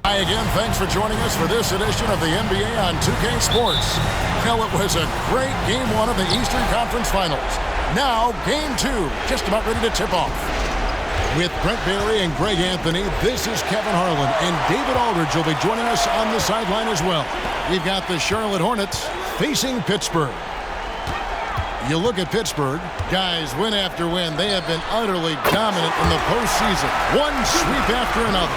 Hi again. Thanks for joining us for this edition of the NBA on 2K Sports. Well, it was a great Game 1 of the Eastern Conference Finals. Now, Game 2, just about ready to tip off. With Brent Barry and Greg Anthony, this is Kevin Harlan, and David Aldridge will be joining us on the sideline as well. We've got the Charlotte Hornets facing Pittsburgh. You look at Pittsburgh, guys, win after win, they have been utterly dominant in the postseason. One sweep after another.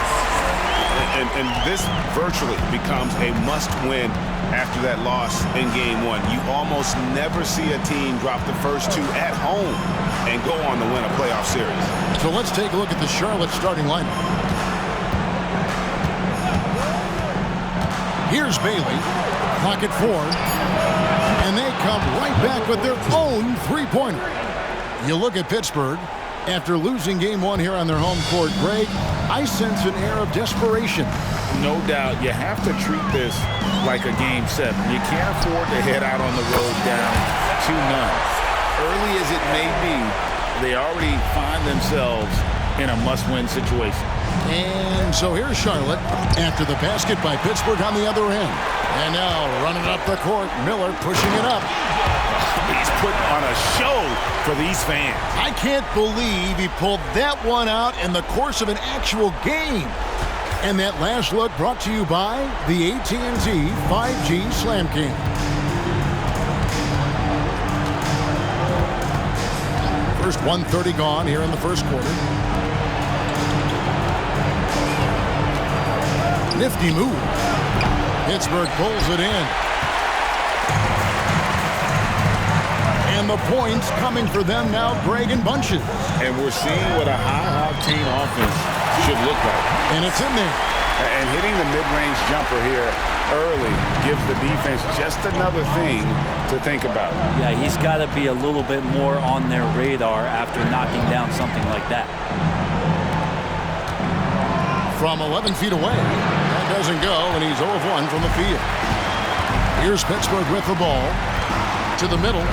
And this virtually becomes a must-win after that loss in Game 1. You almost never see a team drop the first two at home and go on to win a playoff series. So let's take a look at the Charlotte starting lineup. Here's Bailey, clock at 4, and they come right back with their own three-pointer. You look at Pittsburgh. After losing Game 1 here on their home court, Greg, I sense an air of desperation. No doubt. You have to treat this like a Game 7. You can't afford to head out on the road down 2-0. Early as it may be, they already find themselves in a must-win situation. And so here's Charlotte after the basket by Pittsburgh on the other end. And now running up the court, Miller pushing it up. He's putting on a show for these fans. I can't believe he pulled that one out in the course of an actual game. And that last look brought to you by the AT&T 5G Slam King. First 1:30 gone here in the first quarter. Nifty move. Pittsburgh pulls it in. And the points coming for them now, Greg, in bunches. And we're seeing what a high-octane offense should look like. And it's in there. And hitting the mid-range jumper here early gives the defense just another thing to think about. Yeah, he's got to be a little bit more on their radar after knocking down something like that. From 11 feet away. That doesn't go, and he's 0 of 1 from the field. Here's Pittsburgh with the ball. To the middle.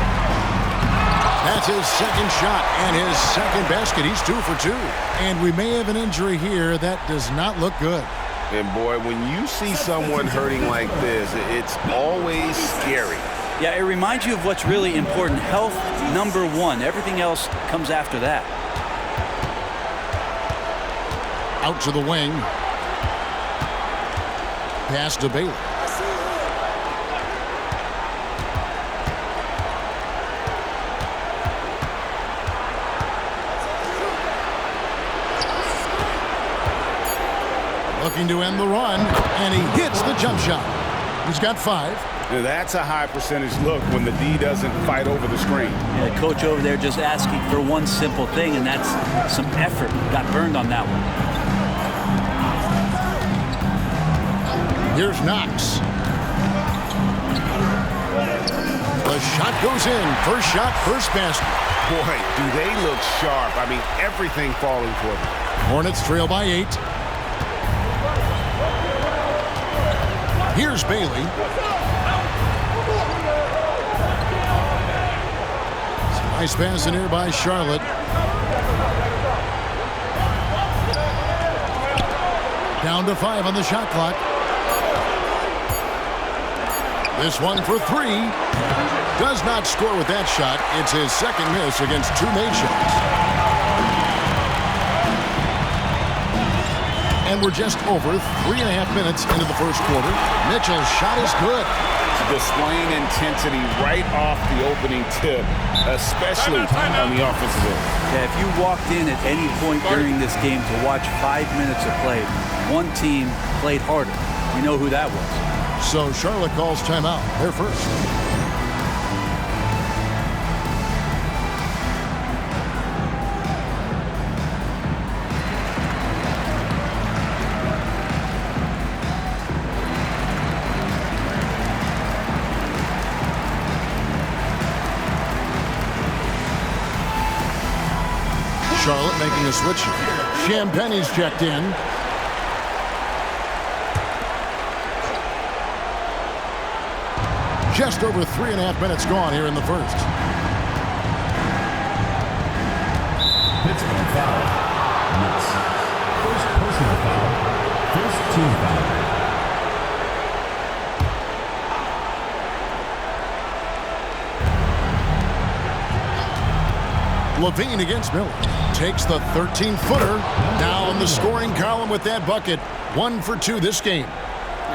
That's his second shot and his second basket. He's 2 for 2. And we may have an injury here. That does not look good. And boy, when you see someone hurting like this, it's always scary. Yeah, it reminds you of what's really important. Health, number one. Everything else comes after that. Out to the wing. Pass to Bailey. Looking to end the run, and he hits the jump shot. He's got 5. Now that's a high percentage look when the D doesn't fight over the screen. Yeah, coach over there just asking for one simple thing, and that's some effort. Got burned on that one. Here's Knox. The shot goes in. First shot, first basket. Boy, do they look sharp. I mean, everything falling for them. Hornets trail by 8. Here's Bailey. Nice pass in here by Charlotte. Down to 5 on the shot clock. This one for 3. Does not score with that shot. It's his second miss against 2 made shots. And we're just over 3.5 minutes into the first quarter. Mitchell's shot is good. Displaying intensity right off the opening tip, especially on the offensive end. Yeah, if you walked in at any point during this game to watch 5 minutes of play, one team played harder. You know who that was. So Charlotte calls timeout. They're first. Charlotte making a switch. Champagne's checked in. Just over 3.5 minutes gone here in the first. Pittsburgh foul. Yes. First personal foul. First team foul. Levine against Miller. Takes the 13-footer. Now in the scoring column with that bucket. 1 for 2 this game.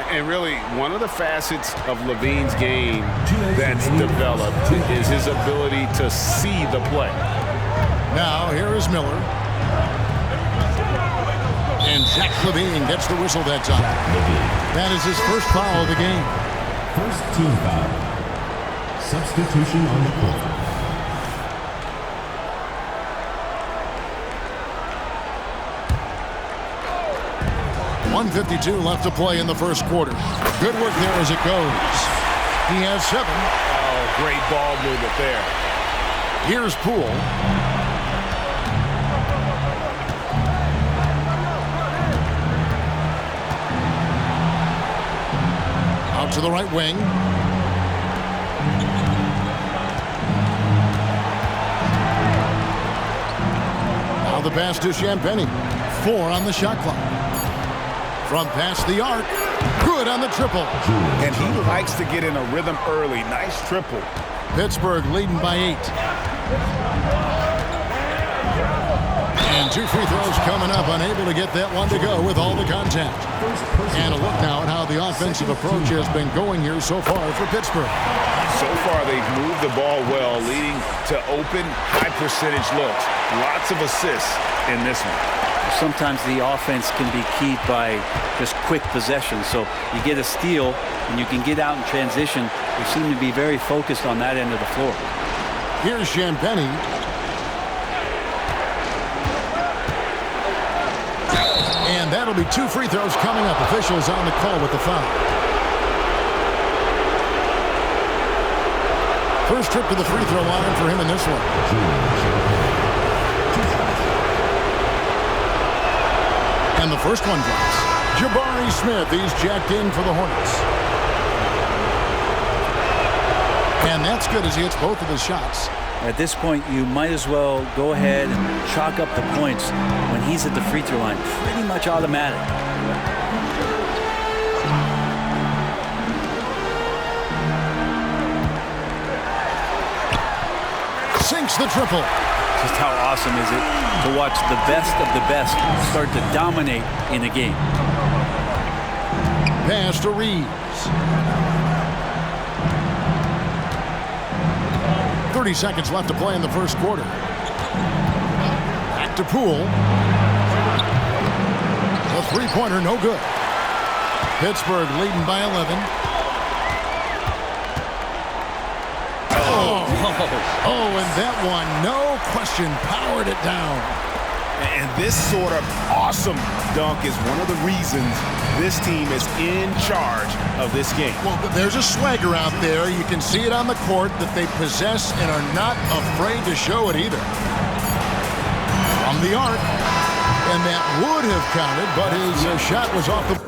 And really, one of the facets of Levine's game that's developed is his ability to see the play. Now here is Miller. And Zach Levine gets the whistle that time. That is his first foul of the game. First team foul. Substitution on the court. 1:52 left to play in the first quarter. Good work there as it goes. He has 7. Oh, great ball movement there. Here's Poole. Out to the right wing. Now the pass to Champagnie. 4 on the shot clock. From past the arc. Good on the triple. And he likes to get in a rhythm early. Nice triple. Pittsburgh leading by 8. And 2 free throws coming up. Unable to get that one to go with all the contact. And a look now at how the offensive approach has been going here so far for Pittsburgh. So far, they've moved the ball well, leading to open, high-percentage looks. Lots of assists in this one. Sometimes the offense can be keyed by just quick possession. So you get a steal and you can get out in transition. They seem to be very focused on that end of the floor. Here's Champagnie. And that'll be 2 free throws coming up. Officials on the call with the foul. First trip to the free throw line for him in this one. And the first one drops. Jabari Smith, he's jacked in for the Hornets. And that's good as he hits both of his shots. At this point, you might as well go ahead and chalk up the points when he's at the free throw line. Pretty much automatic. Sinks the triple. Just how awesome is it to watch the best of the best start to dominate in a game. Pass to Reeves. 30 seconds left to play in the first quarter. Back to Poole. The three-pointer, no good. Pittsburgh leading by 11. Oh, and that one, no question, powered it down. And this sort of awesome dunk is one of the reasons this team is in charge of this game. Well, there's a swagger out there. You can see it on the court that they possess and are not afraid to show it either. From the arc, and that would have counted, but his shot was off the...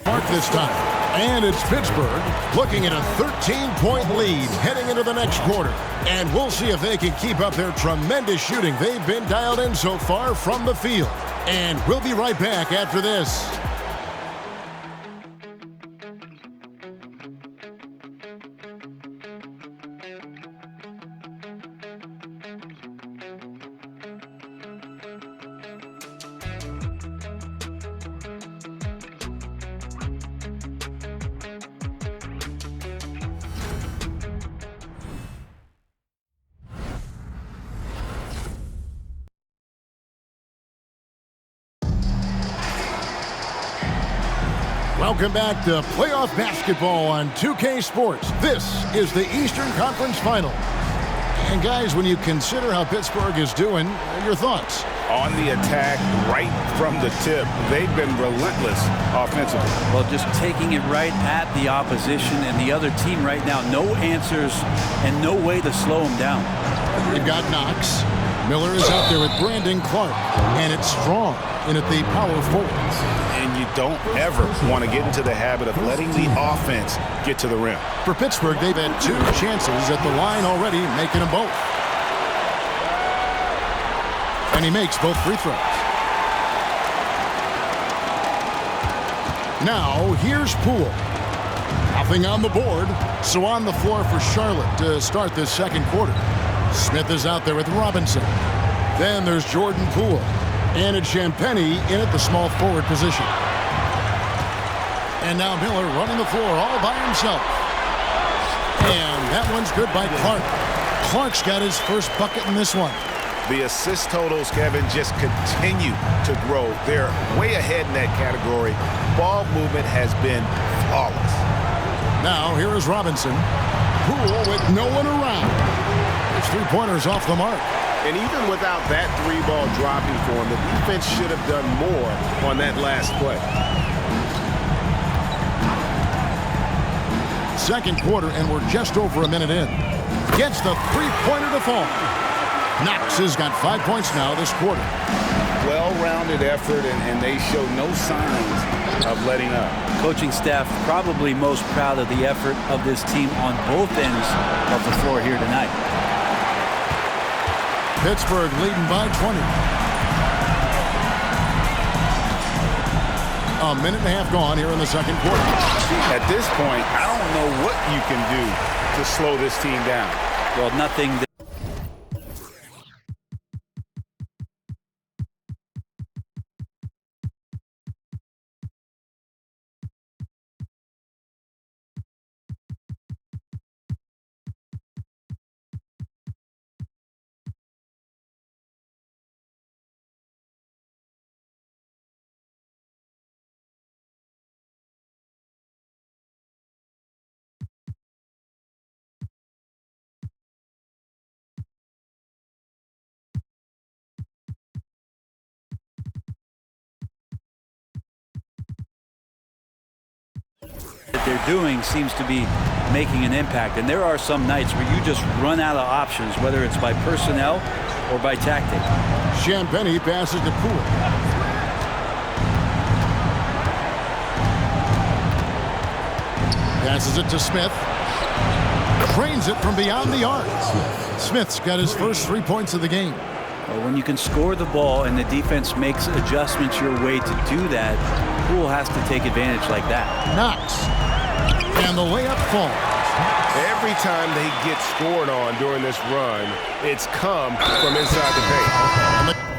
mark this time. And it's Pittsburgh looking at a 13-point lead heading into the next quarter. And we'll see if they can keep up their tremendous shooting they've been dialed in so far from the field. And we'll be right back after this. Welcome back to playoff basketball on 2K Sports. This is the Eastern Conference Final. And guys, when you consider how Pittsburgh is doing, your thoughts? On the attack, right from the tip, they've been relentless offensively. Well, just taking it right at the opposition and the other team right now. No answers and no way to slow them down. You've got Knox. Miller is out there with Brandon Clark. And it's Strong in at the power forwards. And you don't ever want to get into the habit of letting the offense get to the rim. For Pittsburgh, they've had 2 chances at the line already, making them both. And he makes both free throws. Now, here's Poole. Nothing on the board. So on the floor for Charlotte to start this second quarter. Smith is out there with Robinson. Then there's Jordan Poole. And it's Champagnie in at the small forward position. And now Miller running the floor all by himself. And that one's good by Clark. Clark's got his first bucket in this one. The assist totals, Kevin, just continue to grow. They're way ahead in that category. Ball movement has been flawless. Now here is Robinson. Poole with no one around. His three-pointers off the mark. And even without that three-ball dropping for him, the defense should have done more on that last play. Second quarter, and we're just over a minute in. Gets the three-pointer to fall. Knox has got 5 points now this quarter. Well-rounded effort, and they show no signs of letting up. Coaching staff probably most proud of the effort of this team on both ends of the floor here tonight. Pittsburgh leading by 20. A minute and a half gone here in the second quarter. At this point, I don't know what you can do to slow this team down. Well, nothing. That they're doing seems to be making an impact, and there are some nights where you just run out of options, whether it's by personnel or by tactic. Champagnie passes to Poole. Passes it to Smith. Trains it from beyond the arc. Smith's got his first 3 points of the game. Well, when you can score the ball and the defense makes adjustments your way to do that, Poole has to take advantage like that. Knox. And the layup falls. Every time they get scored on during this run, it's come from inside the paint.